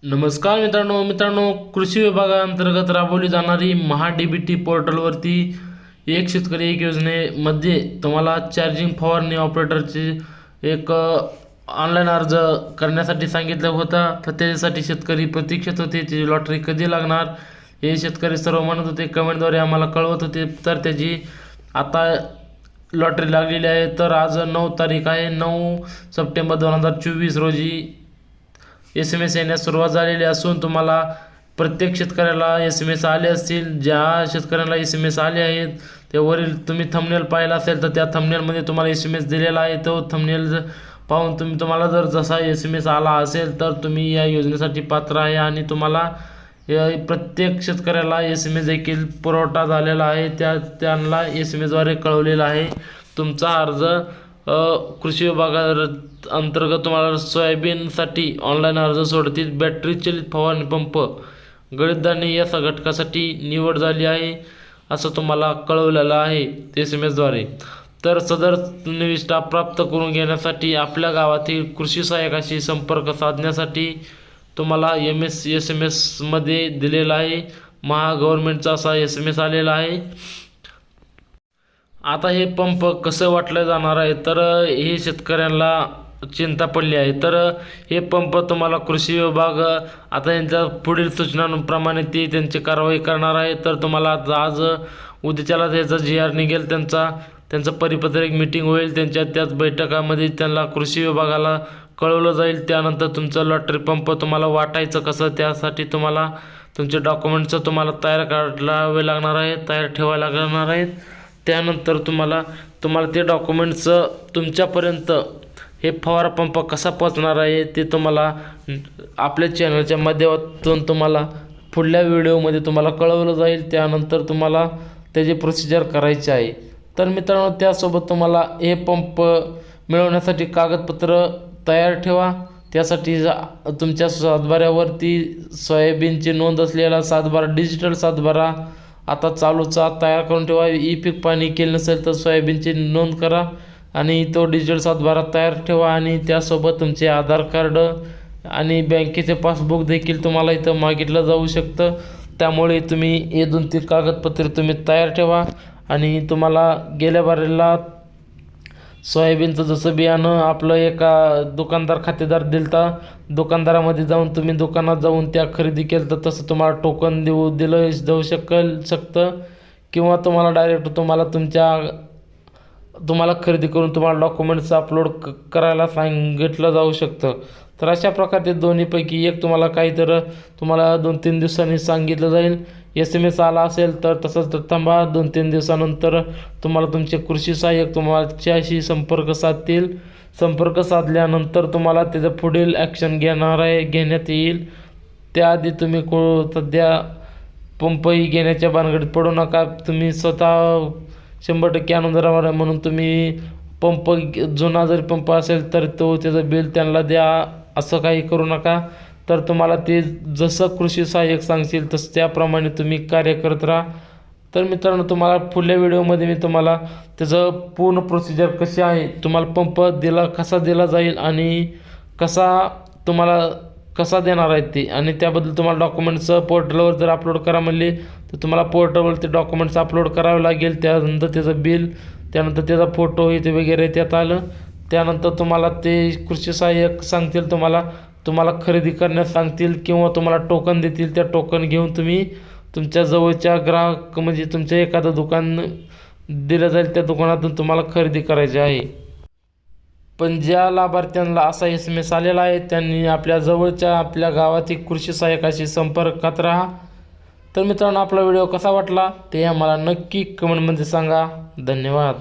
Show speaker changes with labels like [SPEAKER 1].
[SPEAKER 1] नमस्कार मित्रांनो कृषी विभागाअंतर्गत राबवली जाणारी महा-डी-बी-टी पोर्टलवरती एक शेतकरी एक योजनेमध्ये तुम्हाला चार्जिंग फवारणी ऑपरेटरची एक ऑनलाईन अर्ज करण्यासाठी सांगितलं होतं. तर त्यासाठी शेतकरी प्रतीक्षेत होते. त्याची लॉटरी कधी लागणार हे शेतकरी सर्व म्हणत होते, कमेंटद्वारे आम्हाला कळवत होते. तर त्याची आता लॉटरी लागलेली आहे. तर आज 9 तारीख आहे, 9 सप्टेंबर 2024 रोजी SMS येण्यास सुरुवात झालेली असून तुम्हाला प्रत्येक शेतकऱ्याला SMS आले असतील. ज्या शेतकऱ्यांना SMS आले आहेत ते वरील तुम्ही थंबनेल पाहिला असेल तर त्या थंबनेलमध्ये तुम्हाला SMS दिलेला आहे. तो थंबनेल पाहून तुम्हाला जर जसा SMS आला असेल तर तुम्ही या योजनेसाठी पात्र आहे आणि तुम्हाला प्रत्येक शेतकऱ्याला SMS देखील पुरवठा झालेला आहे. त्यांना SMSद्वारे कळवलेला आहे. तुमचा अर्ज कृषी विभागाअंतर्गत तुम्हाला सोयाबीनसाठी ऑनलाईन अर्ज सोडतीत बॅटरी चलित फवारणी पंप गळीत या घटकासाठी निवड झाली आहे असं तुम्हाला कळवलेलं आहे SMSद्वारे. तर सदर निविष्ठा प्राप्त करून घेण्यासाठी आपल्या गावातील कृषी सहाय्यकाशी संपर्क साधण्यासाठी तुम्हाला SMS मध्ये दिलेला आहे. गव्हर्नमेंटचा असा SMS आलेला आहे. आता हे पंप कसं वाटलं जाणार आहे तर हे शेतकऱ्यांना चिंता पडली आहे. तर हे पंप तुम्हाला कृषी विभाग आता यांच्या पुढील सूचनांप्रमाणे ते त्यांची कारवाई करणार आहे. तर तुम्हाला आज उद्याच्याला त्याचा GR निघेल, त्यांचं परिपत्रक मीटिंग होईल. त्याच बैठकामध्ये त्यांना कृषी विभागाला कळवलं जाईल. त्यानंतर तुमचं लॉटरी पंप तुम्हाला वाटायचं कसं त्यासाठी तुम्हाला तुमचे डॉक्युमेंट्स तुम्हाला तयार करावे लागणार आहे, तयार ठेवायला लागणार आहेत. त्यानंतर तुम्हाला ते डॉक्युमेंट्स तुमच्यापर्यंत हे फवारा पंप कसा पोचणार आहे ते तुम्हाला आपल्या चॅनलच्या माध्यमातून तुम्हाला पुढल्या व्हिडिओमध्ये तुम्हाला कळवलं जाईल. त्यानंतर तुम्हाला त्याची प्रोसिजर करायची आहे. तर मित्रांनो, त्यासोबत तुम्हाला हे पंप मिळवण्यासाठी कागदपत्र तयार ठेवा. त्यासाठी तुमच्या सातबाऱ्यावरती सोयाबीनची नोंद असलेला सातबारा, डिजिटल सातबारा आता चालूचा तयार करून ठेवा. पीक पाणी केलं नसेल तर सोयाबीनची नोंद करा आणि तो डिजिटल सातबारा तयार ठेवा. आणि त्यासोबत तुमचे आधार कार्ड आणि बँकेचे पासबुक देखील तुम्हाला इथं मागितलं जाऊ शकतं. त्यामुळे तुम्ही हे 2-3 कागदपत्रे तुम्ही तयार ठेवा. आणि तुम्हाला गेल्या बारीला सोयाबीनचं जसं बियाणं आपलं एका दुकानदार खातेदार दिलता, दुकानदारामध्ये जाऊन तुम्ही दुकानात जाऊन त्या खरेदी केलं तर तसं तुम्हाला टोकन दिलं जाऊ शकतं. किंवा तुम्हाला डायरेक्ट तुम्हाला खरेदी करून तुम्हाला डॉक्युमेंट्स अपलोड करायला सांगितलं जाऊ शकतं. तर अशा प्रकारे दोन्हीपैकी एक तुम्हाला तुम्हाला 2-3 दिवसांनी सांगितलं जाईल. SMS आला असेल तर तसंच थांबा. 2-3 दिवसानंतर तुम्हाला तुमचे कृषी सहाय्यक तुमच्याशी संपर्क साधतील. संपर्क साधल्यानंतर तुम्हाला त्याचं पुढील ॲक्शन घेण्यात येईल. त्याआधी तुम्ही सध्या पंपही घेण्याच्या भानगडीत पडू नका. तुम्ही स्वतः 100% अनुदान म्हणून तुम्ही पंप जुना जरी पंप असेल तर त्याचं बिल त्यांना द्या, असं काही करू नका. तर तुम्हाला ते जसं कृषी सहाय्यक सांगतील तसं त्याप्रमाणे तुम्ही कार्य करत राहा. तर मित्रांनो, तुम्हाला पुढल्या व्हिडिओमध्ये मी तुम्हाला त्याचं पूर्ण प्रोसिजर कशी आहे, तुम्हाला पंप कसा दिला जाईल आणि कसा देणार आहेत ते, आणि त्याबद्दल तुम्हाला डॉक्युमेंट्स पोर्टलवर जर अपलोड करा म्हणले तर तुम्हाला पोर्टलवर ते डॉक्युमेंट्स अपलोड करावे लागेल. त्यानंतर त्याचं बिल, त्यानंतर त्याचा फोटो इथे वगैरे त्यात आलं. त्यानंतर तुम्हाला ते कृषी सहाय्यक सांगतील, तुम्हाला खरेदी करण्यास सांगतील किंवा तुम्हाला टोकन देतील. त्या टोकन घेऊन तुम्ही तुमच्या जवळच्या ग्राहक म्हणजे तुमच्या एखादं दुकान दिलं जाईल, त्या दुकानातून तुम्हाला खरेदी करायची आहे. पण ज्या लाभार्थ्यांना असा SMS आलेला आहे त्यांनी आपल्या गावातील कृषी सहाय्यकाशी संपर्कात राहा. तर मित्रांनो, आपला व्हिडिओ कसा वाटला ते आम्हाला नक्की कमेंटमध्ये सांगा. धन्यवाद.